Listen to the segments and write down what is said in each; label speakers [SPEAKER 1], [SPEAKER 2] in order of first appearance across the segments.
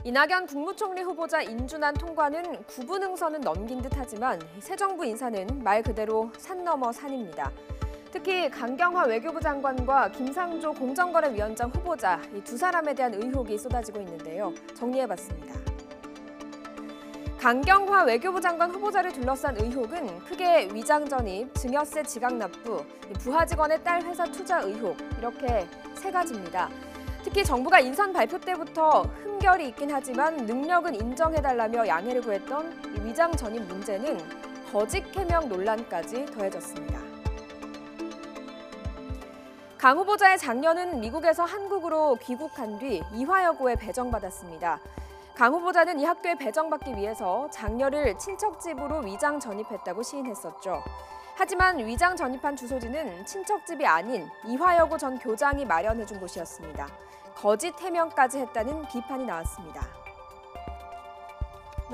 [SPEAKER 1] 이낙연 국무총리 후보자 인준안 통과는 구분 응선은 넘긴 듯하지만 새 정부 인사는 말 그대로 산 넘어 산입니다. 특히 강경화 외교부 장관과 김상조 공정거래위원장 후보자 이 두 사람에 대한 의혹이 쏟아지고 있는데요. 정리해봤습니다. 강경화 외교부 장관 후보자를 둘러싼 의혹은 크게 위장 전입, 증여세 지각 납부, 부하 직원의 딸 회사 투자 의혹 이렇게 세 가지입니다. 특히 정부가 인선 발표 때부터 흠결이 있긴 하지만 능력은 인정해달라며 양해를 구했던 이 위장 전입 문제는 거짓 해명 논란까지 더해졌습니다. 강 후보자의 장녀는 미국에서 한국으로 귀국한 뒤 이화여고에 배정받았습니다. 강 후보자는 이 학교에 배정받기 위해서 장녀를 친척 집으로 위장 전입했다고 시인했었죠. 하지만 위장 전입한 주소지는 친척집이 아닌 이화여고 전 교장이 마련해준 곳이었습니다. 거짓 해명까지 했다는 비판이 나왔습니다.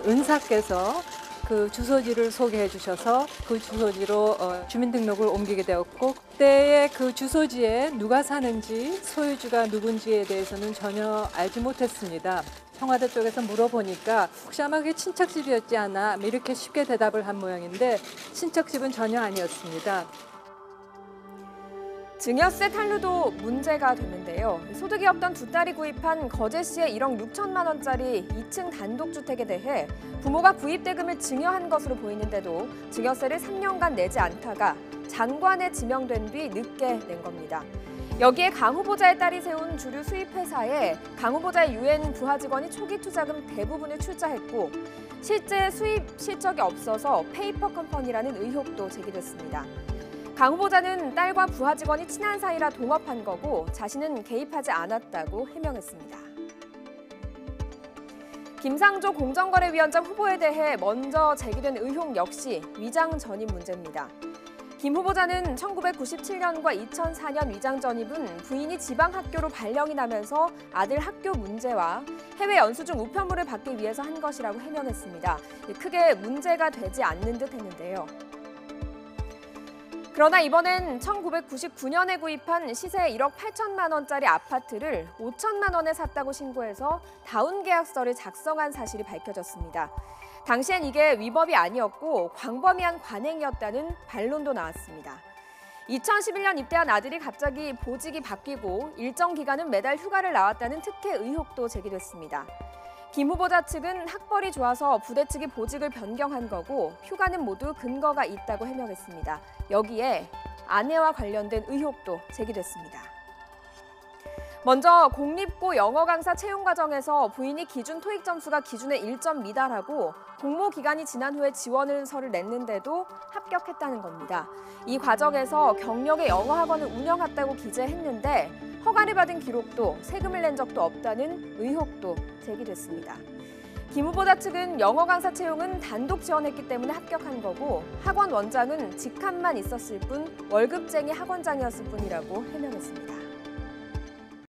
[SPEAKER 2] 은사께서 그 주소지를 소개해 주셔서 그 주소지로 주민등록을 옮기게 되었고 그때의 그 주소지에 누가 사는지 소유주가 누군지에 대해서는 전혀 알지 못했습니다. 청와대 쪽에서 물어보니까 혹시 아마 그게 친척집이었지 않아? 이렇게 쉽게 대답을 한 모양인데 친척집은 전혀 아니었습니다.
[SPEAKER 1] 증여세 탄루도 문제가 됐는데요. 소득이 없던 두 딸이 구입한 거제시의 1억 6천만 원짜리 2층 단독주택에 대해 부모가 구입 대금을 증여한 것으로 보이는데도 증여세를 3년간 내지 않다가 장관에 지명된 뒤 늦게 낸 겁니다. 여기에 강 후보자의 딸이 세운 주류 수입회사에 강 후보자의 유엔 부하 직원이 초기 투자금 대부분을 출자했고 실제 수입 실적이 없어서 페이퍼 컴퍼니라는 의혹도 제기됐습니다. 강 후보자는 딸과 부하 직원이 친한 사이라 동업한 거고 자신은 개입하지 않았다고 해명했습니다. 김상조 공정거래위원장 후보에 대해 먼저 제기된 의혹 역시 위장 전입 문제입니다. 김 후보자는 1997년과 2004년 위장 전입은 부인이 지방학교로 발령이 나면서 아들 학교 문제와 해외 연수 중 우편물을 받기 위해서 한 것이라고 해명했습니다. 크게 문제가 되지 않는 듯 했는데요. 그러나 이번엔 1999년에 구입한 시세 1억 8천만 원짜리 아파트를 5천만 원에 샀다고 신고해서 다운 계약서를 작성한 사실이 밝혀졌습니다. 당시엔 이게 위법이 아니었고 광범위한 관행이었다는 반론도 나왔습니다. 2011년 입대한 아들이 갑자기 보직이 바뀌고 일정 기간은 매달 휴가를 나왔다는 특혜 의혹도 제기됐습니다. 김 후보자 측은 학벌이 좋아서 부대 측이 보직을 변경한 거고 휴가는 모두 근거가 있다고 해명했습니다. 여기에 아내와 관련된 의혹도 제기됐습니다. 먼저 공립고 영어 강사 채용 과정에서 부인이 기준 토익 점수가 기준의 1점 미달하고 공모 기간이 지난 후에 지원서를 냈는데도 합격했다는 겁니다. 이 과정에서 경력의 영어 학원을 운영했다고 기재했는데 허가를 받은 기록도 세금을 낸 적도 없다는 의혹도 제기됐습니다. 김 후보자 측은 영어 강사 채용은 단독 지원했기 때문에 합격한 거고 학원 원장은 직함만 있었을 뿐 월급쟁이 학원장이었을 뿐이라고 해명했습니다.